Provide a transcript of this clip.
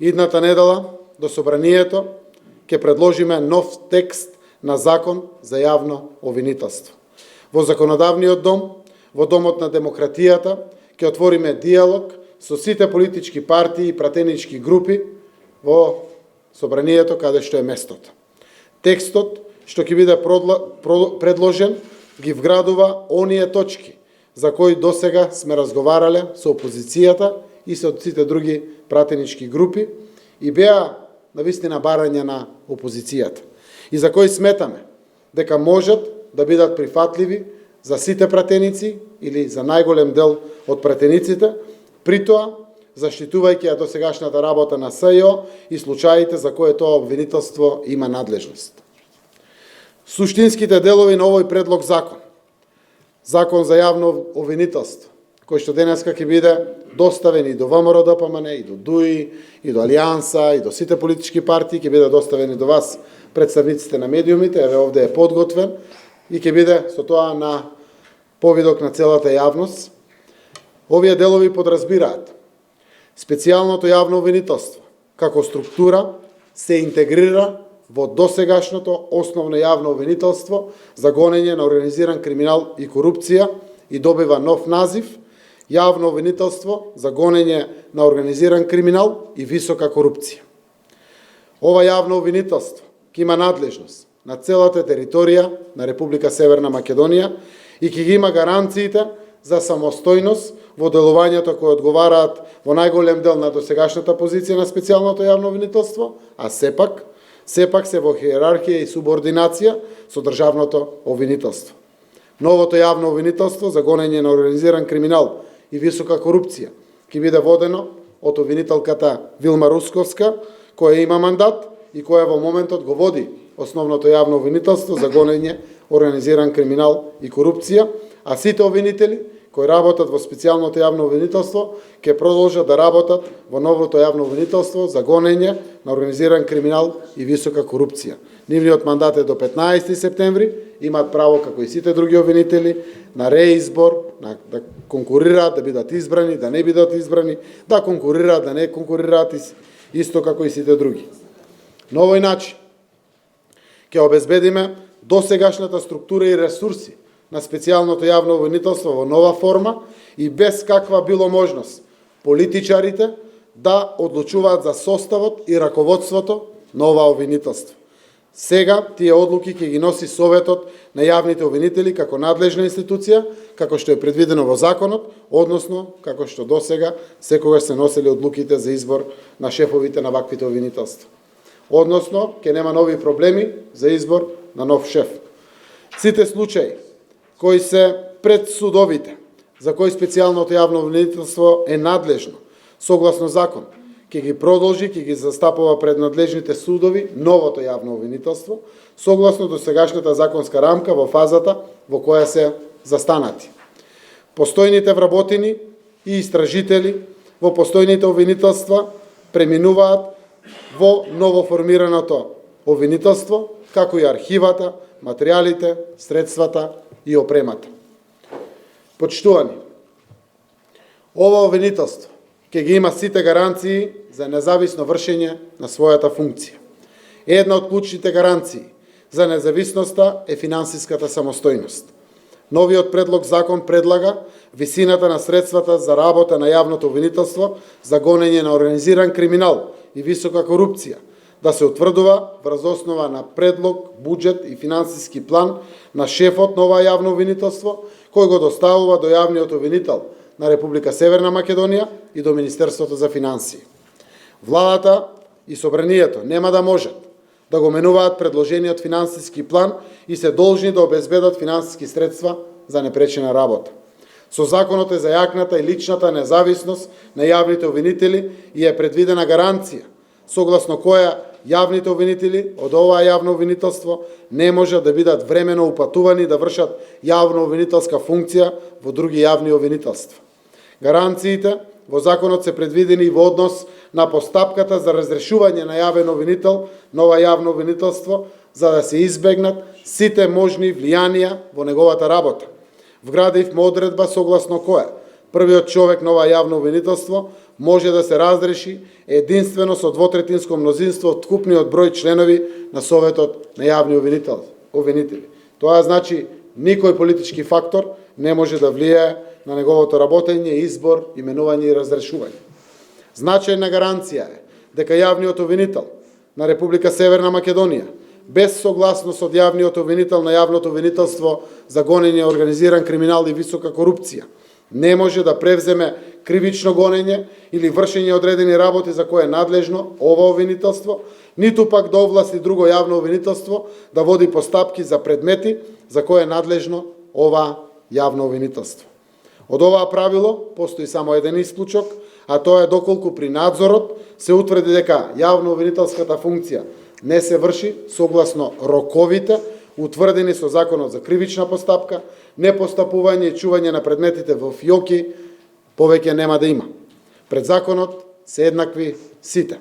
Идната недела до собранието ќе предложиме нов текст на закон за јавно обвинителство. Во законодавниот дом, во домот на демократијата, ќе отвориме диалог со сите политички партии и пратенички групи во собранието каде што е местото. Текстот што ќе биде предложен ги вградува оние точки за кои досега сме разговарале со опозицијата и со сите други пратенички групи и беа навистина барања на опозицијата и за кои сметаме дека можат да бидат прифатливи за сите пратеници или за најголем дел од пратениците, при тоа заштитувајќи ја досегашната работа на СЈО и случаите за кои тоа обвинителство има надлежност. Суштинските делови на овој предлог закон за јавно обвинителство, кој што денеска ќе биде доставен и до ВМРО ДПМН, и до ДУИ, и до Алијанса, и до сите политички партии, ќе биде доставени до вас, представниците на медиумите, еве овде е подготвен, и ќе биде со тоа на повидок на целата јавност. Овие делови подразбираат специјалното јавно обвинителство како структура се интегрира во досегашното основно јавно обвинителство за гонење на организиран криминал и корупција и добива нов назив јавно обвинителство за гонење на организиран криминал и висока корупција. Ова јавно обвинителство ќе има надлежност на целата територија на Република Северна Македонија и ќе ги има гаранциите за самостојност во делувањето кои одговараат во најголем дел на досегашната позиција на специјалното јавно обвинителство, а сепак се во хиерархија и субординација со државното обвинителство. Новото јавно обвинителство за гонење на организиран криминал и висока корупција ќе биде водено од обвинителката Вилма Русковска, која има мандат и која во моментот го води основното јавно обвинителство за гонење организиран криминал и корупција, а сите обвинители кои работат во специјалното јавно обвинителство ќе продолжат да работат во новото јавно обвинителство за гонење на организиран криминал и висока корупција. Нивниот мандат е до 15 септември, имаат право како и сите други обвинители на реизбор, да конкурираат, да бидат избрани, да не бидат избрани, да конкурираат, да не конкурираат, исто како и сите други. На овој начин ќе обезбедиме досегашната структура и ресурси на специјалното јавно обвинителство во нова форма и без каква било можност политичарите да одлучуваат за составот и раководството на ова обвинителство. Сега тие одлуки ќе ги носи Советот на јавните обвинители како надлежна институција, како што е предвидено во законот, односно како што досега секогаш се носели одлуките за избор на шефовите на ваквите обвинителства. Односно, ќе нема нови проблеми за избор на нов шеф. Сите случаи кои се пред судовите, за кои специјалното јавно обвинителство е надлежно, согласно закон, ќе ги продолжи, ќе ги застапува пред надлежните судови новото јавно обвинителство, согласно досегашната законска рамка во фазата во која се застанати. Постојните вработени и истражители во постојните обвинителства преминуваат во новоформираното обвинителство, како и архивата, материјалите, средствата и опремата. Почитувани, ова обвинителство ќе ги има сите гаранции за независно вршење на својата функција. Една од клучните гаранции за независноста е финансиската самостојност. Новиот предлог закон предлага висината на средствата за работа на јавното обвинителство за гонење на организиран криминал и висока корупција да се утврдува врз основа на предлог, буџет и финансиски план на шефот на ова јавно обвинителство, кој го доставува до јавниот обвинител на Република Северна Македонија и до Министерството за финансии. Владата и собранието нема да можат да го менуваат предложениот финансиски план и се должни да обезбедат финансиски средства за непречена работа. Со законот е зајакната и личната независност на јавните обвинители и е предвидена гаранција, согласно која јавните обвинители од ова јавно обвинителство не можат да бидат времено упатувани да вршат јавно обвинителска функција во други јавни обвинителства. Гаранциите во законот се предвидени и во однос на постапката за разрешување на јавен обвинител на ова јавно обвинителство, за да се избегнат сите можни влијанија во неговата работа. Вградивме одредба согласно која првиот човек на ова јавно обвинителство може да се разреши единствено со двотретинско мнозинство од вкупниот број членови на Советот на јавни обвинители. Тоа значи никој политички фактор не може да влијае на неговото работење, избор, именување и разрешување. Значајна гаранција е дека јавниот обвинител на Република Северна Македонија, без согласност од јавниот обвинител на јавното обвинителство за гонење организиран криминал и висока корупција, не може да превземе кривично гонење или вршење одредени работи за кое е надлежно ова обвинителство, ниту пак да овласти друго јавно обвинителство да води постапки за предмети за кое е надлежно ова јавно обвинителство. Од оваа правило постои само еден исклучок, а тоа е доколку при надзорот се утврди дека јавно обвинителската функција не се врши согласно роковите утврдени со Законот за кривична постапка, непостапување и чување на предметите во фиоки повеќе нема да има. Пред законот се еднакви сите.